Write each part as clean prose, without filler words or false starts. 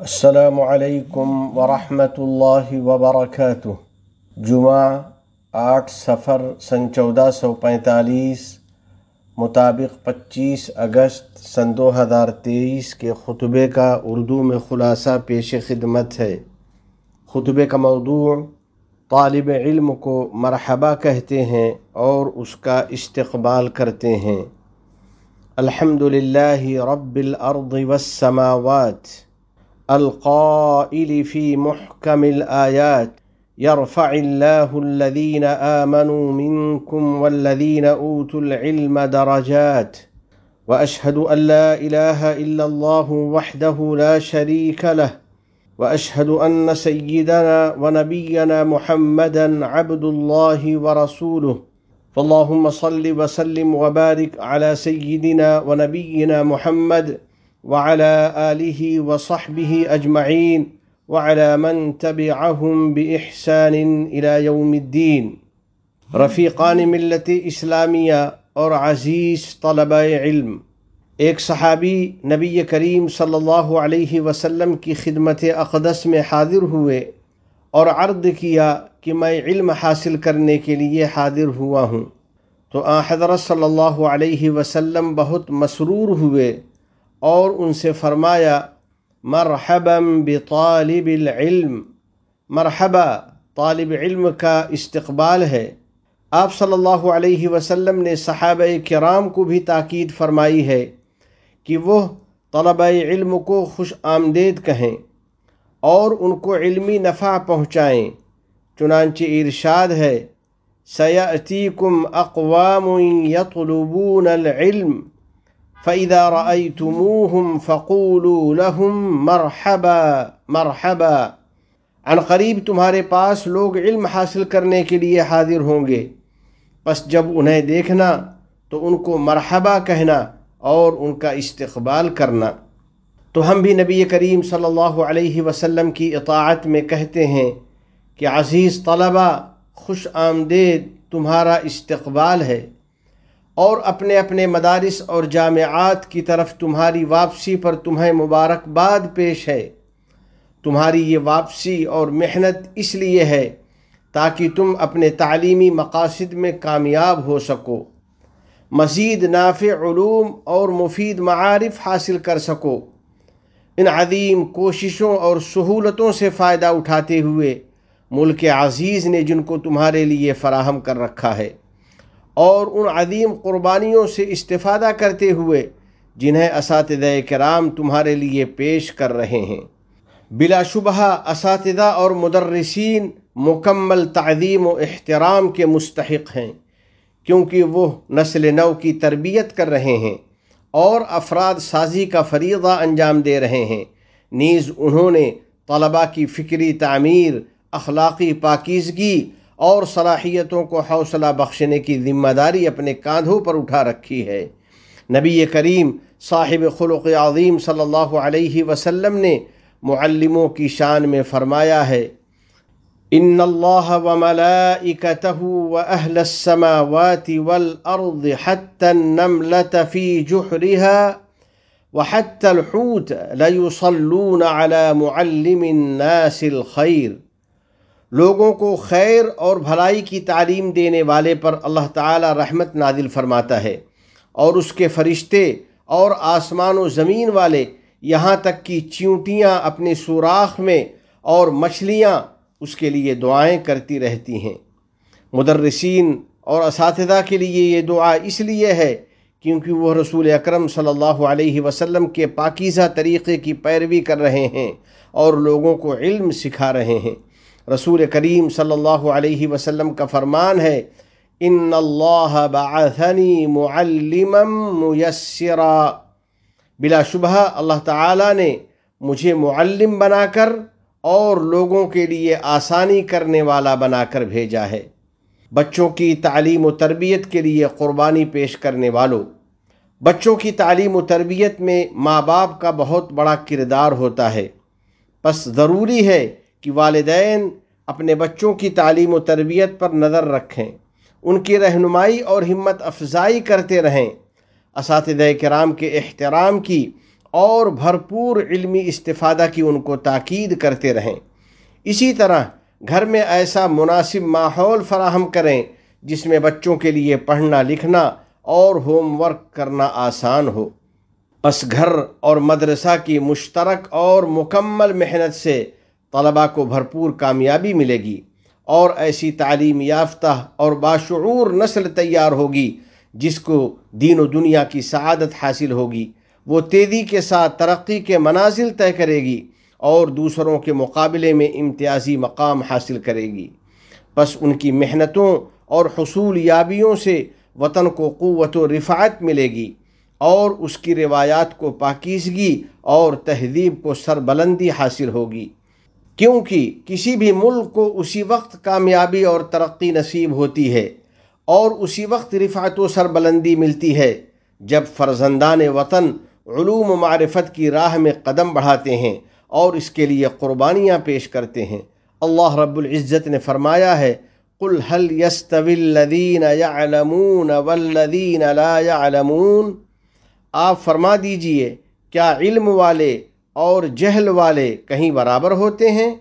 السلام علیکم ورحمۃ اللہ وبرکاتہ۔ جمعہ 8 صفر سن 1445 مطابق 25 اگست سن 2023 کے خطبے کا اردو میں خلاصہ پیش خدمت ہے۔ خطبے کا موضوع طالب علم کو مرحبا کہتے ہیں اور اس کا استقبال کرتے ہیں۔ الحمدللہ رب الارض والسماوات القائل في محكم الآيات يرفع الله الذين آمنوا منكم والذين أوتوا العلم درجات وأشهد أن لا إله إلا الله وحده لا شريك له وأشهد أن سيدنا ونبينا محمدا عبد الله ورسوله فاللهم صل وسلم وبارك على سيدنا ونبينا محمد وعلى آله وصحبه أجمعين وعلى من تبعهم بإحسان إلى يوم الدين۔ رفیقان ملت اسلامیہ اور عزیز طلبہ علم، ایک صحابی نبی کریم صلی اللہ علیہ وسلم کی خدمت اقدس میں حاضر ہوئے اور عرض کیا کہ میں علم حاصل کرنے کے لیے حاضر ہوا ہوں، تو آن حضرت صلی اللہ علیہ وسلم بہت مسرور ہوئے اور ان سے فرمایا مرحبا بطالب العلم، مرحبا طالب علم کا استقبال ہے۔ آپ صلی اللہ علیہ وسلم نے صحابہ کرام کو بھی تاکید فرمائی ہے کہ وہ طلبہ علم کو خوش آمدید کہیں اور ان کو علمی نفع پہنچائیں۔ چنانچہ ارشاد ہے سَيَأْتِيكُمْ أَقْوَامٌ يَطْلُبُونَ الْعِلْمَ فَإِذَا رَأَيْتُمُوهُمْ فَقُولُوا لَهُمْ مَرْحَبًا مَرْحَبًا، عن قریب تمہارے پاس لوگ علم حاصل کرنے کے لیے حاضر ہوں گے، پس جب انہیں دیکھنا تو ان کو مرحبا کہنا اور ان کا استقبال کرنا۔ تو ہم بھی نبی کریم صلی اللہ علیہ وسلم کی اطاعت میں کہتے ہیں کہ عزیز طلبہ، خوش آمدید، تمہارا استقبال ہے، اور اپنے اپنے مدارس اور جامعات کی طرف تمہاری واپسی پر تمہیں مبارکباد پیش ہے۔ تمہاری یہ واپسی اور محنت اس لیے ہے تاکہ تم اپنے تعلیمی مقاصد میں کامیاب ہو سکو، مزید نافع علوم اور مفید معارف حاصل کر سکو۔ ان عظیم کوششوں اور سہولتوں سے فائدہ اٹھاتے ہوئے ملک عزیز نے جن کو تمہارے لیے فراہم کر رکھا ہے، اور ان عظیم قربانیوں سے استفادہ کرتے ہوئے جنہیں اساتذہ کرام تمہارے لیے پیش کر رہے ہیں۔ بلا شبہ اساتذہ اور مدرسین مکمل تعظیم و احترام کے مستحق ہیں، کیونکہ وہ نسل نو کی تربیت کر رہے ہیں اور افراد سازی کا فریضہ انجام دے رہے ہیں۔ نیز انہوں نے طلباء کی فکری تعمیر، اخلاقی پاکیزگی اور صلاحیتوں کو حوصلہ بخشنے کی ذمہ داری اپنے کاندھوں پر اٹھا رکھی ہے۔ نبی کریم صاحب خلق عظیم صلی اللہ علیہ وسلم نے معلموں کی شان میں فرمایا ہے ان اللہ وملائکتہ واہل السماوات والارض حتی النملة فی جحرها وحتی الحوت لیصلون علی معلم الناس الخیر۔ لوگوں کو خیر اور بھلائی کی تعلیم دینے والے پر اللہ تعالی رحمت نازل فرماتا ہے، اور اس کے فرشتے اور آسمان و زمین والے، یہاں تک کہ چیونٹیاں اپنے سوراخ میں اور مچھلیاں اس کے لیے دعائیں کرتی رہتی ہیں۔ مدرسین اور اساتذہ کے لیے یہ دعا اس لیے ہے کیونکہ وہ رسول اکرم صلی اللہ علیہ وسلم کے پاکیزہ طریقے کی پیروی کر رہے ہیں اور لوگوں کو علم سکھا رہے ہیں۔ رسول کریم صلی اللہ علیہ وسلم کا فرمان ہے ان اللہ بعثنی معلما میسرا، بلا شبہ اللہ تعالیٰ نے مجھے معلم بنا کر اور لوگوں کے لیے آسانی کرنے والا بنا کر بھیجا ہے۔ بچوں کی تعلیم و تربیت کے لیے قربانی پیش کرنے والوں، بچوں کی تعلیم و تربیت میں ماں باپ کا بہت بڑا کردار ہوتا ہے، پس ضروری ہے کہ والدین اپنے بچوں کی تعلیم و تربیت پر نظر رکھیں، ان کی رہنمائی اور ہمت افزائی کرتے رہیں، اساتذہ کرام کے احترام کی اور بھرپور علمی استفادہ کی ان کو تاکید کرتے رہیں۔ اسی طرح گھر میں ایسا مناسب ماحول فراہم کریں جس میں بچوں کے لیے پڑھنا لکھنا اور ہوم ورک کرنا آسان ہو۔ پس گھر اور مدرسہ کی مشترک اور مکمل محنت سے طلباء کو بھرپور کامیابی ملے گی اور ایسی تعلیم یافتہ اور باشعور نسل تیار ہوگی جس کو دین و دنیا کی سعادت حاصل ہوگی۔ وہ تیزی کے ساتھ ترقی کے منازل طے کرے گی اور دوسروں کے مقابلے میں امتیازی مقام حاصل کرے گی۔ پس ان کی محنتوں اور حصول یابیوں سے وطن کو قوت و رفعت ملے گی اور اس کی روایات کو پاکیزگی اور تہذیب کو سربلندی حاصل ہوگی، کیونکہ کسی بھی ملک کو اسی وقت کامیابی اور ترقی نصیب ہوتی ہے اور اسی وقت رفعت و سربلندی ملتی ہے جب فرزندان وطن علوم و معرفت کی راہ میں قدم بڑھاتے ہیں اور اس کے لیے قربانیاں پیش کرتے ہیں۔ اللہ رب العزت نے فرمایا ہے، قُلْ هَلْ يَسْتَوِي الَّذِينَ يَعْلَمُونَ وَالَّذِينَ لَا يَعْلَمُونَ، آپ فرما دیجئے کیا علم والے اور جہل والے کہیں برابر ہوتے ہیں؟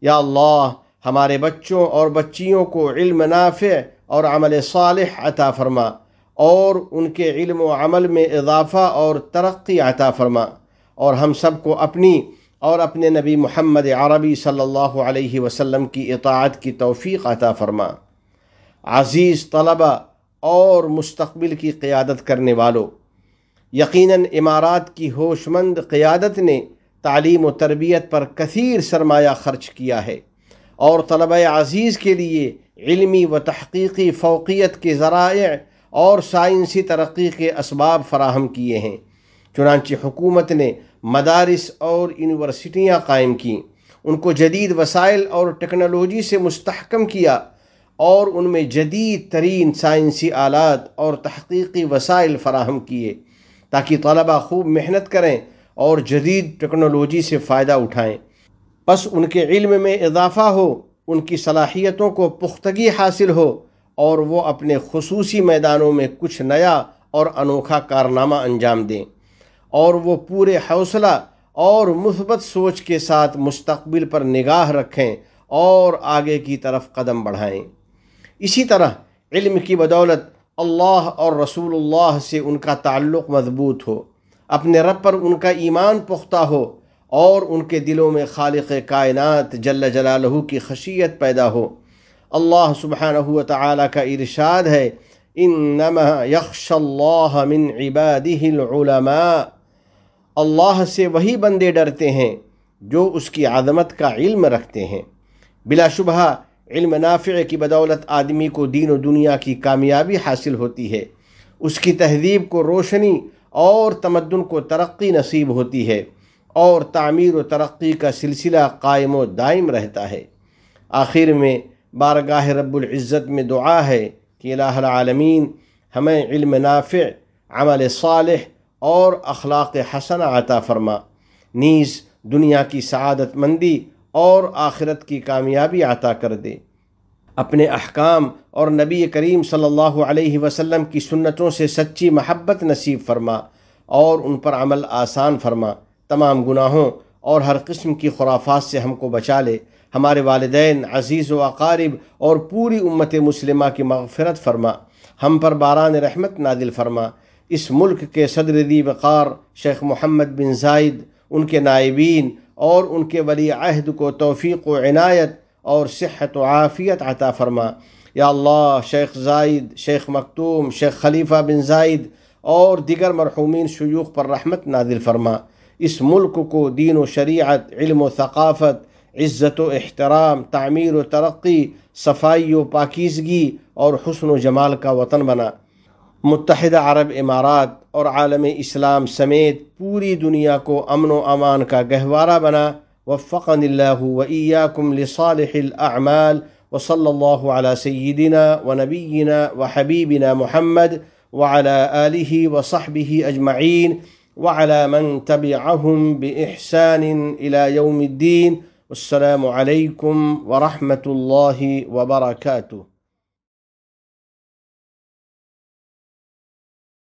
یا اللہ ہمارے بچوں اور بچیوں کو علم نافع اور عمل صالح عطا فرما اور ان کے علم و عمل میں اضافہ اور ترقی عطا فرما، اور ہم سب کو اپنی اور اپنے نبی محمد عربی صلی اللہ علیہ وسلم کی اطاعت کی توفیق عطا فرما۔ عزیز طلبہ اور مستقبل کی قیادت کرنے والوں، یقیناً امارات کی ہوش مند قیادت نے تعلیم و تربیت پر کثیر سرمایہ خرچ کیا ہے اور طلبہ عزیز کے لیے علمی و تحقیقی فوقیت کے ذرائع اور سائنسی ترقی کے اسباب فراہم کیے ہیں۔ چنانچہ حکومت نے مدارس اور یونیورسٹیاں قائم کیں، ان کو جدید وسائل اور ٹیکنالوجی سے مستحکم کیا اور ان میں جدید ترین سائنسی آلات اور تحقیقی وسائل فراہم کیے تاکہ طلبہ خوب محنت کریں اور جدید ٹیکنالوجی سے فائدہ اٹھائیں۔ پس ان کے علم میں اضافہ ہو، ان کی صلاحیتوں کو پختگی حاصل ہو اور وہ اپنے خصوصی میدانوں میں کچھ نیا اور انوکھا کارنامہ انجام دیں، اور وہ پورے حوصلہ اور مثبت سوچ کے ساتھ مستقبل پر نگاہ رکھیں اور آگے کی طرف قدم بڑھائیں۔ اسی طرح علم کی بدولت اللہ اور رسول اللہ سے ان کا تعلق مضبوط ہو، اپنے رب پر ان کا ایمان پختہ ہو اور ان کے دلوں میں خالق کائنات جل جلالہ کی خشیت پیدا ہو۔ اللہ سبحانہ و تعالیٰ کا ارشاد ہے، انما یخشی اللہ من عبادہ العلماء، اللہ سے وہی بندے ڈرتے ہیں جو اس کی عظمت کا علم رکھتے ہیں۔ بلا شبہ علم نافع کی بدولت آدمی کو دین و دنیا کی کامیابی حاصل ہوتی ہے، اس کی تہذیب کو روشنی اور تمدن کو ترقی نصیب ہوتی ہے اور تعمیر و ترقی کا سلسلہ قائم و دائم رہتا ہے۔ آخر میں بارگاہ رب العزت میں دعا ہے کہ الہ العالمین ہمیں علم نافع، عمل صالح اور اخلاق حسنہ عطا فرما، نیز دنیا کی سعادت مندی اور آخرت کی کامیابی عطا کر دے۔ اپنے احکام اور نبی کریم صلی اللہ علیہ وسلم کی سنتوں سے سچی محبت نصیب فرما اور ان پر عمل آسان فرما۔ تمام گناہوں اور ہر قسم کی خرافات سے ہم کو بچا لے۔ ہمارے والدین، عزیز و اقارب اور پوری امت مسلمہ کی مغفرت فرما۔ ہم پر باران رحمت نازل فرما۔ اس ملک کے صدر ذی وقار شیخ محمد بن زائد، ان کے نائبین اور ان کے ولی عہد کو توفیق و عنایت اور صحت و عافیت عطا فرما۔ یا اللہ شیخ زائد، شیخ مکتوم، شیخ خلیفہ بن زائد اور دیگر مرحومین شیوخ پر رحمت نازل فرما۔ اس ملک کو دین و شریعت، علم و ثقافت، عزت و احترام، تعمیر و ترقی، صفائی و پاکیزگی اور حسن و جمال کا وطن بنا۔ متحدہ عرب امارات اور عالم اسلام سمیت پوری دنیا کو امن و امان کا گہوارہ بنا۔ وفقنی اللہ و ایاکم لصالح الاعمال، وصلی اللہ علی سیدنا و نبینا و حبیبنا محمد وعلى آلہ وصحبہ اجمعین وعلى من تبعهم بإحسان إلى يوم الدين۔ والسلام علیکم ورحمۃ اللہ وبرکاتہ۔